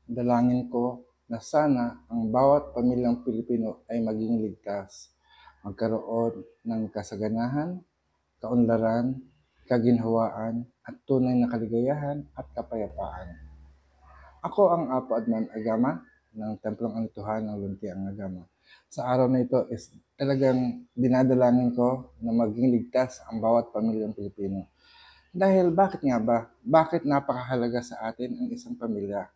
Dalangin ko na sana ang bawat pamilyang Pilipino ay maging ligtas, magkaroon ng kasaganahan, kaunlaran, kaginhawaan at tunay na kaligayahan at kapayapaan. Ako ang Apo Adnan Agama ng Templong Anituhan ng Luntiang Agama. Sa araw na ito is talagang dinadalangin ko na maging ligtas ang bawat pamilyang Pilipino. Dahil bakit nga ba? Bakit napakahalaga sa atin ang isang pamilya?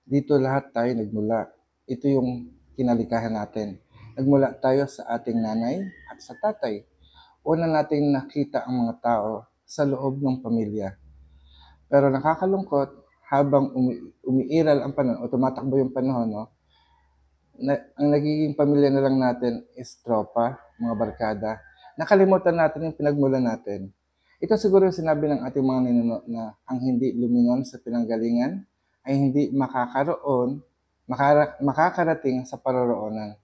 Dito lahat tayo nagmula. Ito yung kinalikahan natin. Nagmula tayo sa ating nanay at sa tatay. Una nating nakita ang mga tao sa loob ng pamilya. Pero nakakalungkot, habang umiiral ang panahon o tumatakbo yung panahon, no, ang nagiging pamilya na lang natin is tropa, mga barkada. Nakalimutan natin yung pinagmulan natin. Ito siguro yung sinabi ng ating mga ninuno na ang hindi lumingon sa pinanggalingan ay hindi makakarating sa paroroonan.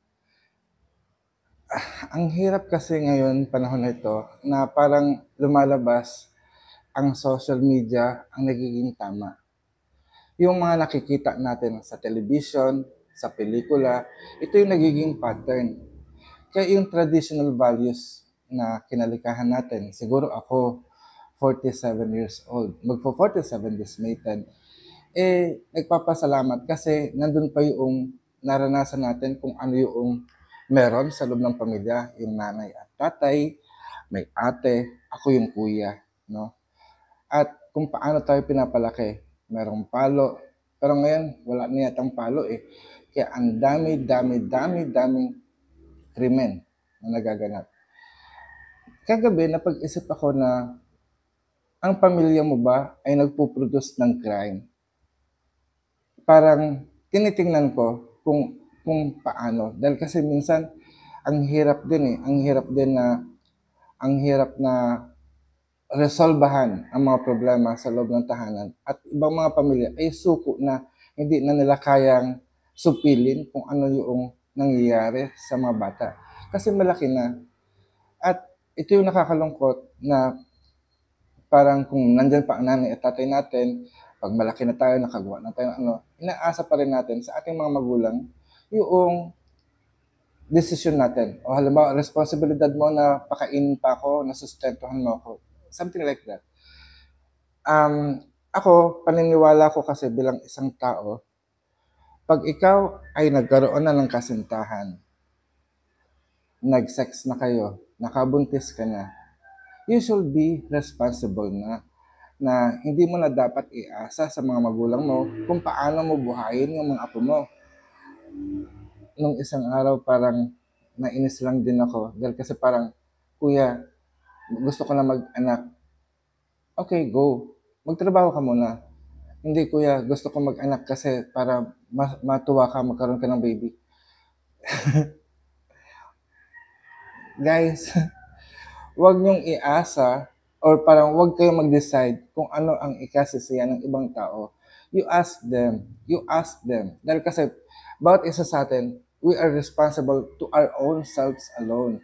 Ang hirap kasi ngayon, panahon na ito, na parang lumalabas ang social media ang nagiging tama. Yung mga nakikita natin sa television, sa pelikula, ito yung nagiging pattern. Kaya yung traditional values na kinalikahan natin, siguro ako, 47 years old, magpo-47 this May 10, nagpapasalamat kasi nandun pa yung naranasan natin kung ano yung meron sa loob ng pamilya, yung nanay at tatay, may ate, ako yung kuya, no? At kung paano tayo pinapalaki, merong palo, pero ngayon wala na yatang palo eh. Kaya ang daming krimen na nagaganap. Kagabi, napag-isip ako na ang pamilya mo ba ay nagpo-produce ng crime? Parang tinitingnan ko kung paano. Dahil kasi minsan, ang hirap din eh. Ang hirap na resolbahan ang mga problema sa loob ng tahanan. At ibang mga pamilya ay suko na hindi na nila kayang supilin kung ano yung nangyayari sa mga bata. Kasi malaki na. At ito yung nakakalungkot na parang kung nandyan pa ang nanay at tatay natin, pag malaki na tayo, nakagawa na tayo, inaasa pa rin natin sa ating mga magulang yung desisyon natin. O halimbawa, responsibilidad mo na pakainin pa ako, nasustentuhan mo ako. Something like that. Ako, paniniwala ko kasi bilang isang tao, pag ikaw ay nagkaroon na ng kasintahan, nag-sex na kayo, nakabuntis ka na, you should be responsible na hindi mo na dapat iasa sa mga magulang mo kung paano mo buhayin yung mga apo mo. Nung isang araw parang nainis lang din ako dahil kasi parang, kuya, gusto ko na mag-anak. Okay, go. Magtrabaho ka muna. Hindi kuya, gusto ko mag-anak kasi para matuwa ka, magkaroon ka ng baby. Guys, wag niyong iasa or parang wag kayong mag-decide kung ano ang ikasisiya ng ibang tao. You ask them. You ask them. Dahil kasi bawat isa sa atin, we are responsible to our own selves alone.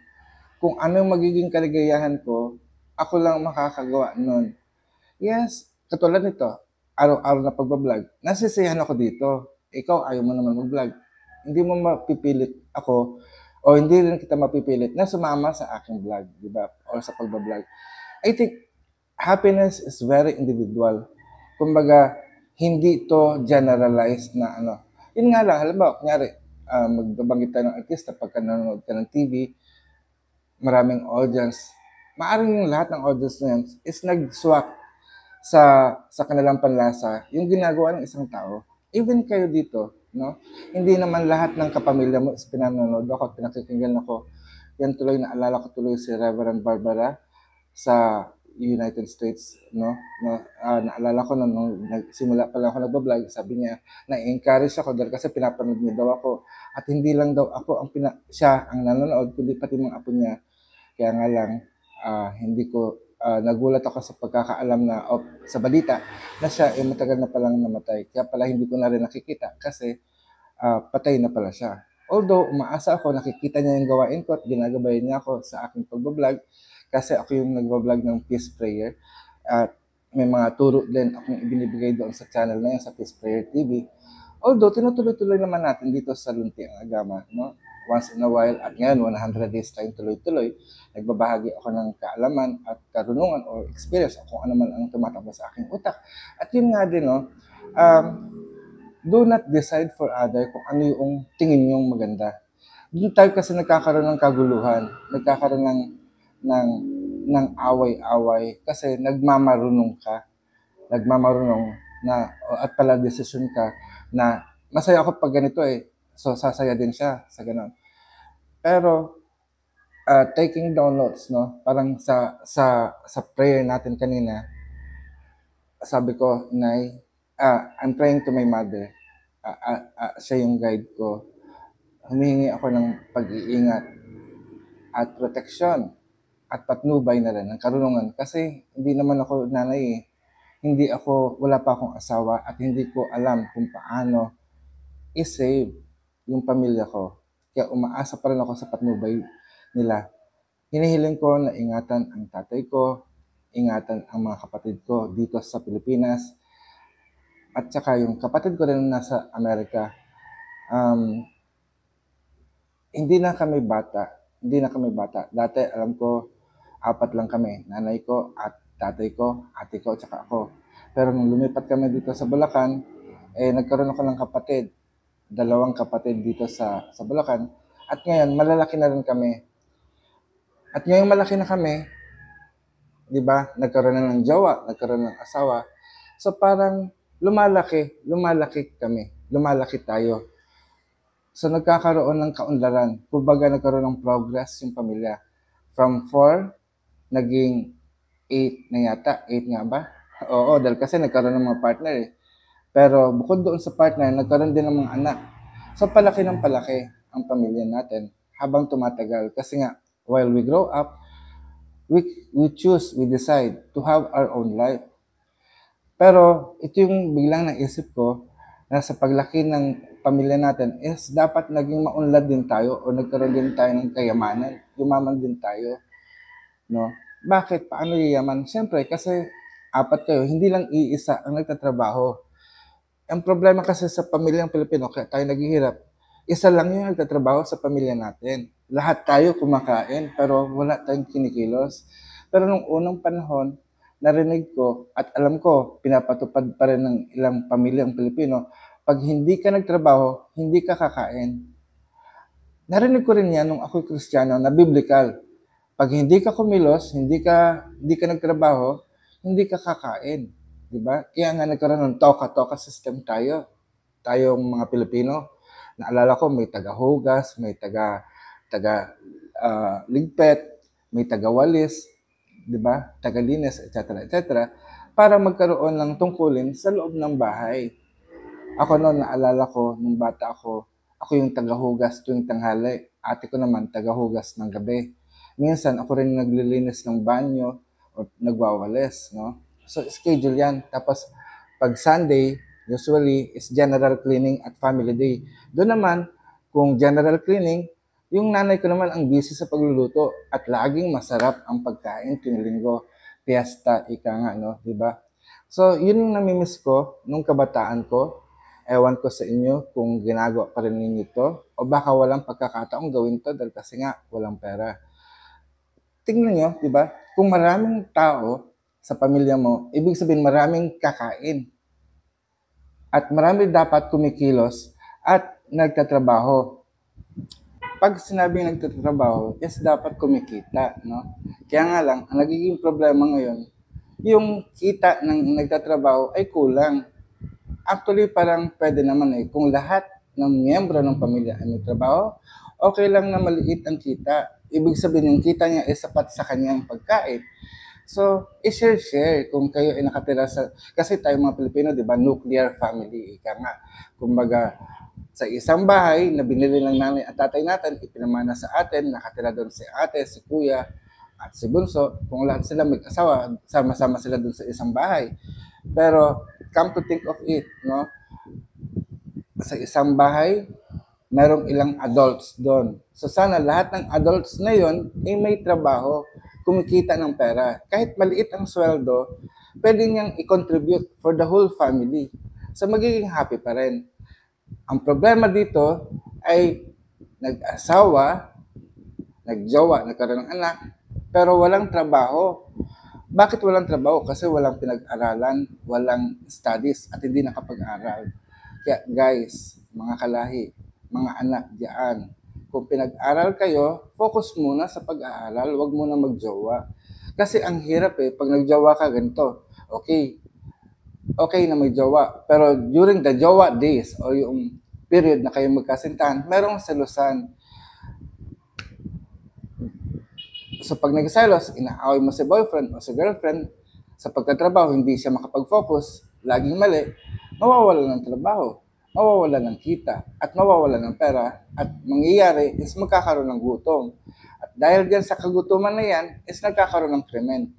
Kung ano yung magiging kaligayahan ko, ako lang makakagawa nun. Yes, katulad nito, araw-araw na pagbablog, nasisiyahan ako dito. Ikaw, ayaw mo naman mag-vlog. Hindi mo mapipilit ako o hindi rin kita mapipilit na sumama sa aking vlog, di ba? O sa pagbablog. I think happiness is very individual. Kumbaga, hindi to generalized na ano. Yun nga lang, halimbawa, kunyari, magbabanggit tayo ng artista pagka nanonood ka ng TV, maraming audience. Maaring yung lahat ng audience na yun is nag-swak sa kanilang panlasa yung ginagawa ng isang tao. Even kayo dito, no? Hindi naman lahat ng kapamilya mo is pinanonood ako at pinakikinggan ako. Yan tuloy, naalala ko tuloy si Reverend Barbara sa United States, no? Naalala ko nung nagsimula pa lang ako nagbablog, sabi niya, na-encourage ako dahil kasi pinapanood niya daw ako. At hindi lang daw ako siya ang nanonood, kundi pati mga apo niya. Kaya nga lang, hindi ko, nagulat ako sa pagkakaalam na sa balita na siya ay matagal na palang namatay. Kaya pala hindi ko na rin nakikita kasi patay na pala siya. Although, umaasa ako, nakikita niya yung gawain ko at ginagabayan niya ako sa aking pagbablog kasi ako yung nagbablog ng Peace Prayer at may mga turo din akong ibinibigay doon sa channel na yun, sa Peace Prayer TV. Although, tinutuloy-tuloy naman natin dito sa Luntiang Agama, no? Once in a while, at ngayon, 100 days tayong tuloy-tuloy, nagbabahagi ako ng kaalaman at karunungan o experience o kung ano man ang tumatakbo sa aking utak. At yun nga din, no? Do not decide for other kung ano yung tingin yung maganda. Doon tayo kasi nagkakaroon ng kaguluhan, nagkakaroon ng, ng away-away kasi nagmamarunong na at pala decision ka na masaya ako pag ganito eh. So sasaya din siya sa ganun. Pero taking down notes, no? Parang sa prayer natin kanina, sabi ko, Nay, I'm praying to my mother. Siya yung guide ko. Humihingi ako ng pag-iingat at proteksyon at patnubay na rin ng karunungan kasi hindi naman ako nanay eh. Wala pa akong asawa at hindi ko alam kung paano i-save yung pamilya ko. Kaya umaasa pa rin ako sa patnubay nila. Hinihiling ko na ingatan ang tatay ko, ingatan ang mga kapatid ko dito sa Pilipinas, at saka yung kapatid ko rin nasa Amerika. Hindi na kami bata. Dati alam ko, 4 lang kami. Nanay ko at tatay ko, ate ko, at saka ako. Pero nung lumipat kami dito sa Bulacan, nagkaroon ako ng kapatid. 2 kapatid dito sa Bulacan. At ngayon, malalaki na rin kami. At ngayong malaki na kami, di ba, nagkaroon na ng jowa, nagkaroon ng asawa. So parang lumalaki kami. Lumalaki tayo. So nagkakaroon ng kaunlaran. Kumbaga nagkaroon ng progress yung pamilya. From 4, naging 8 na yata. 8 nga ba? Oo, dahil kasi nagkaroon ng mga partner eh. Pero bukod doon sa partner, nagkaroon din ng mga anak. So palaki ng palaki ang pamilya natin habang tumatagal. Kasi nga, while we grow up, we decide to have our own life. Pero ito yung biglang naisip ko na sa paglaki ng pamilya natin is dapat naging maunlad din tayo o nagkaroon din tayo ng kayamanan. Yumaman din tayo. No? Bakit? Paano yayaman? Siyempre, kasi 4 kayo, hindi lang iisa ang nagtatrabaho. Ang problema kasi sa pamilyang Pilipino, kaya tayo naghihirap, isa lang yung nagtatrabaho sa pamilya natin. Lahat tayo kumakain, pero wala tayong kinikilos. Pero nung unang panahon, narinig ko at alam ko, pinapatupad pa rin ng ilang pamilyang Pilipino, pag hindi ka nagtrabaho, hindi ka kakain. Narinig ko rin yan nung ako'y Kristiyano na biblical. Pag hindi ka kumilos, hindi ka nagtrabaho, hindi ka kakain. Diba? Kaya nga nagkaroon ng toka-toka system tayo. Tayong mga Pilipino. Naalala ko, may taga-hugas, may taga-ligpet, may taga-walis, diba? Taga-linis, etc. Para magkaroon ng tungkulin sa loob ng bahay. Ako noon, naalala ko, nung bata ako yung taga-hugas tuwing tanghali. Ate ko naman, taga-hugas ng gabi. Minsan, ako rin naglilinis ng banyo o nagwawalis, no? So, schedule yan. Tapos, pag Sunday, usually, is general cleaning at family day. Doon naman, kung general cleaning, yung nanay ko naman ang busy sa pagluluto at laging masarap ang pagkain tuwing linggo. Fiesta, ika nga, no? Diba? So, yun yung namimiss ko nung kabataan ko. Ewan ko sa inyo kung ginagawa pa rin ninyo ito o baka walang pagkakataong gawin to dahil kasi nga walang pera. Tingnan nyo, di ba? Kung maraming tao sa pamilya mo, ibig sabihin maraming kakain. At marami dapat kumikilos at nagtatrabaho. Pag sinabing nagtatrabaho, yes, dapat kumikita, no? Kaya nga lang, ang nagiging problema ngayon, yung kita ng nagtatrabaho ay kulang. Actually, parang pwede naman eh. Kung lahat ng miyembro ng pamilya ay may trabaho, okay lang na maliit ang kita. Ibig sabihin, yung kita niya ay sapat sa kanyang pagkain. So, i-share kung kayo ay nakatira sa... Kasi tayo mga Pilipino, di ba, nuclear family. Ika nga, kumbaga, sa isang bahay na binili ng nanay at tatay natin, ipinamana sa atin, nakatira doon si ate, si kuya, at si bunso. Kung lahat sila mag-asawa, sama-sama sila doon sa isang bahay. Pero, come to think of it, no? Sa isang bahay, merong ilang adults doon. So sana lahat ng adults na yon ay may trabaho, kumikita ng pera. Kahit maliit ang sweldo, pwede niyang i-contribute for the whole family. So magiging happy pa rin. Ang problema dito ay nag-asawa, nagjowa, nagkaroon ng anak, pero walang trabaho. Bakit walang trabaho? Kasi walang pinag-aralan, walang studies, at hindi nakapag-aral. Kaya guys, mga kalahi, mga anak diyan, kung pinag-aral kayo, focus muna sa pag-aaral, huwag muna magjowa. Kasi ang hirap pag nagjowa ka ganito, okay na may jowa. Pero during the jowa days o yung period na kayo magkasintahan, merong selusan. So pag nagselos, inaaway mo si boyfriend o si girlfriend, sa pagtatrabaho, hindi siya makapag-focus, laging mali, mawawala ng trabaho, mawawala ng kita, at mawawala ng pera, at mangyayari is magkakaroon ng gutom. At dahil dyan sa kagutuman na yan, is nagkakaroon ng krimen.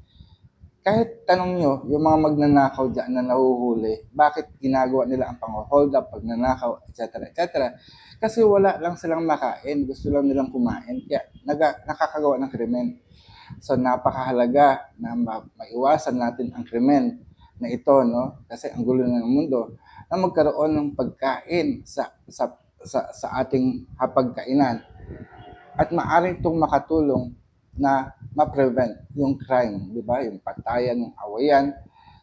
Kahit tanong nyo, yung mga magnanakaw dyan na nahuhuli, bakit ginagawa nila ang pang-hold up, pagnanakaw, etc. etc. Kasi wala lang silang makain, gusto lang nilang kumain, kaya nakakagawa ng krimen. So napakahalaga na maiwasan natin ang krimen na ito, no? Kasi ang gulo ng mundo, na magkaroon ng pagkain sa ating hapagkainan. At maaaring itong makatulong na ma-prevent yung crime, di ba? Yung patayan, yung awayan.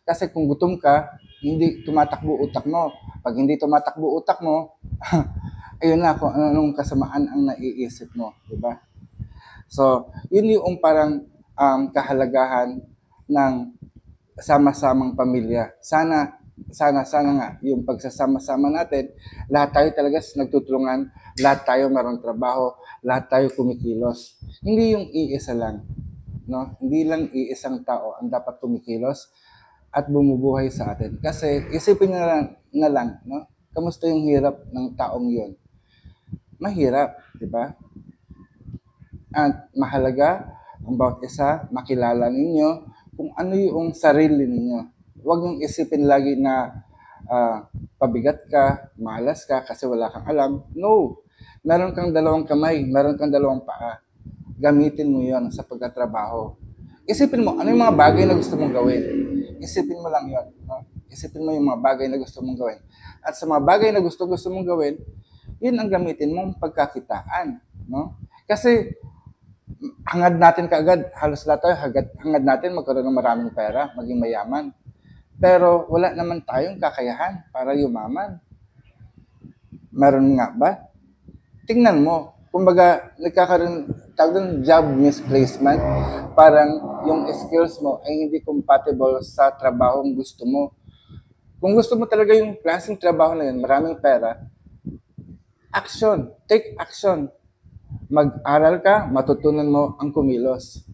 Kasi kung gutom ka, hindi tumatakbo utak mo. Pag hindi tumatakbo utak mo, ayun na kung anong kasamaan ang naiisip mo, di ba? So, yun yung parang kahalagahan ng sama-samang pamilya. Sana nga yung pagsasama-sama natin, lahat tayo talaga nagtutulungan, lahat tayo mayroong trabaho, lahat tayo kumikilos. Hindi yung iisa lang, no? Hindi lang iisang tao ang dapat kumikilos at bumubuhay sa atin. Kasi isipin na lang, no? Kamusta yung hirap ng taong 'yon? Mahirap, di ba? At mahalaga ang bawat isa makilala ninyo kung ano yung sarili ninyo. Huwag niyong isipin lagi na pabigat ka, malas ka kasi wala kang alam. No. Meron kang dalawang kamay, meron kang dalawang paa. Gamitin mo yon sa pagtatrabaho. Isipin mo, ano yung mga bagay na gusto mong gawin? Isipin mo lang yon. No? Isipin mo yung mga bagay na gusto mong gawin. At sa mga bagay na gusto mong gawin, yun ang gamitin mong pagkakitaan. No? Kasi hangad natin kaagad, halos lahat tayo, hangad natin magkaroon ng maraming pera, maging mayaman. Pero wala naman tayong kakayahan para yumaman. Meron nga ba? Tingnan mo, kumbaga nagkakaroon tawag doon job misplacement, parang yung skills mo ay hindi compatible sa trabahong gusto mo. Kung gusto mo talaga yung klaseng trabaho na yun, maraming pera, action, take action. Mag-aral ka, matutunan mo ang kumilos.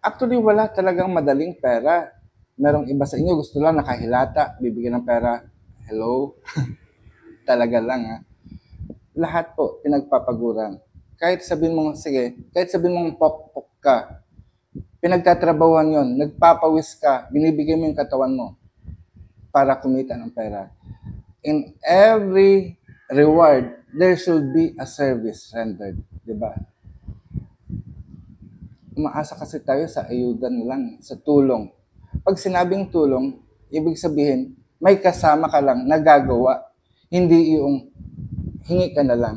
Actually, wala talagang madaling pera. Merong iba sa inyo, gusto lang nakahilata, bibigyan ng pera. Hello? Talaga lang ha. Lahat po, pinagpapaguran. Kahit sabihin mo, sige, kahit sabihin mong pok-pok ka, pinagtatrabahuan yon, nagpapawis ka, binibigay mo yung katawan mo para kumita ng pera. In every reward, there should be a service rendered. Diba? Umaasa kasi tayo sa ayuda lang, sa tulong. Pag sinabing tulong, ibig sabihin, may kasama ka lang nagagawa, hindi yung hingi ka na lang.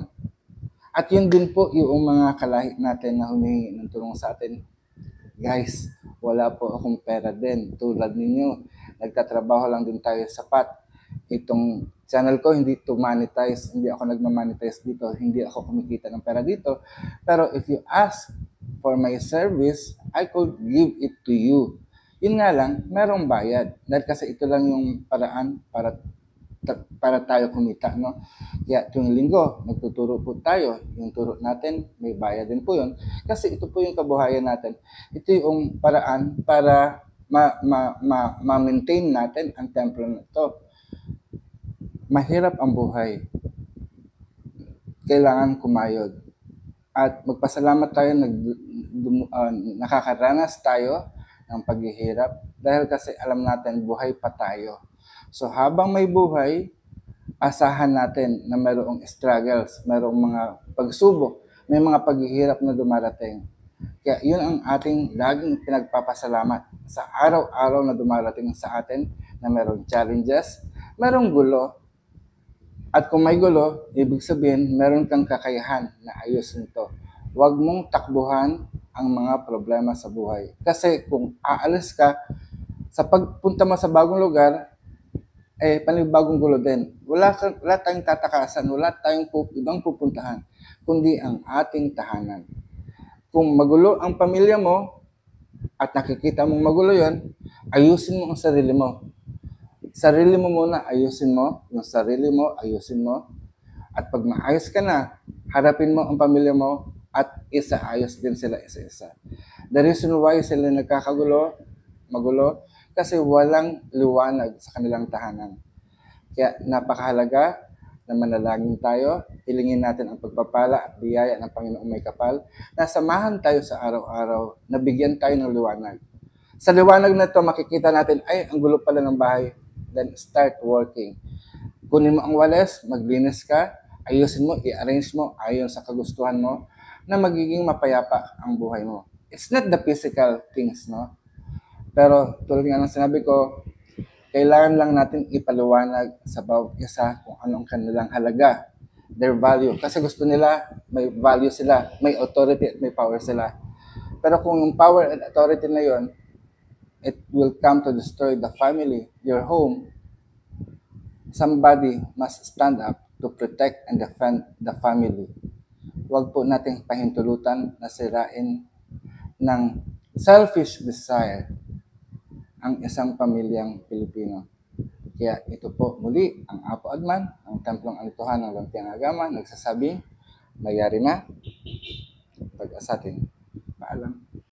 At yun din po yung mga kalahi natin na humihingi ng tulong sa atin. Guys, wala po akong pera din. Tulad ninyo, nagtatrabaho lang din tayo sapat. Itong channel ko, hindi to monetize. Hindi ako nagmamonetize dito. Hindi ako kumikita ng pera dito. Pero if you ask for my service, I could give it to you. Yun nga lang, merong bayad. Dahil kasi ito lang yung paraan para tayo kumita, no? Kaya tuwing linggo, nagtuturo po tayo. Yung turo natin, may bayad din po yun. Kasi ito po yung kabuhayan natin. Ito yung paraan para ma-maintain natin ang templo na ito. Mahirap ang buhay. Kailangan kumayod. At magpasalamat tayo, nakakaranas tayo ng paghihirap dahil kasi alam natin buhay pa tayo. So habang may buhay, asahan natin na mayroong struggles, mayroong mga pagsubok, may mga paghihirap na dumarating. Kaya yun ang ating laging pinagpapasalamat sa araw-araw na dumarating sa atin na mayroong challenges, mayroong gulo, At kung may gulo, ibig sabihin, meron kang kakayahan na ayusin ito. Huwag mong takbuhan ang mga problema sa buhay. Kasi kung aalis ka, sa pagpunta mo sa bagong lugar, panibagong gulo din. Wala tayong tatakasan, wala tayong ibang pupuntahan, kundi ang ating tahanan. Kung magulo ang pamilya mo, at nakikita mong magulo yon, ayusin mo ang sarili mo. Sarili mo muna, ayusin mo. Yung sarili mo, ayusin mo. At pag maayos ka na, harapin mo ang pamilya mo at isaayos din sila isa-isa. The reason why sila magulo, kasi walang liwanag sa kanilang tahanan. Kaya napakahalaga na manalangin tayo, hilingin natin ang pagpapala at biyaya ng Panginoong may kapal, na samahan tayo sa araw-araw, na bigyan tayo ng liwanag. Sa liwanag na ito, makikita natin, ay, ang gulo pala ng bahay. Then start working. Kunin mo ang walis, maglinis ka, ayusin mo, i-arrange mo ayon sa kagustuhan mo, na magiging mapayapa ang buhay mo. It's not the physical things, no? Pero tulad nga ng sinabi ko, kailangan lang natin ipaliwanag sa bawat isa kung anong kanilang halaga, their value. Kasi gusto nila, may value sila, may authority at may power sila. Pero kung yung power and authority na yon, it will come to destroy the family, your home. Somebody must stand up to protect and defend the family. Huwag po nating pahintulutan na sirain ng selfish desire ang isang pamilyang Pilipino. Kaya ito po muli ang Apo Adman, ang Templong Alituhan ng Lampiang Agama, nagsasabing, mayari na, pag-asatin. Paalam.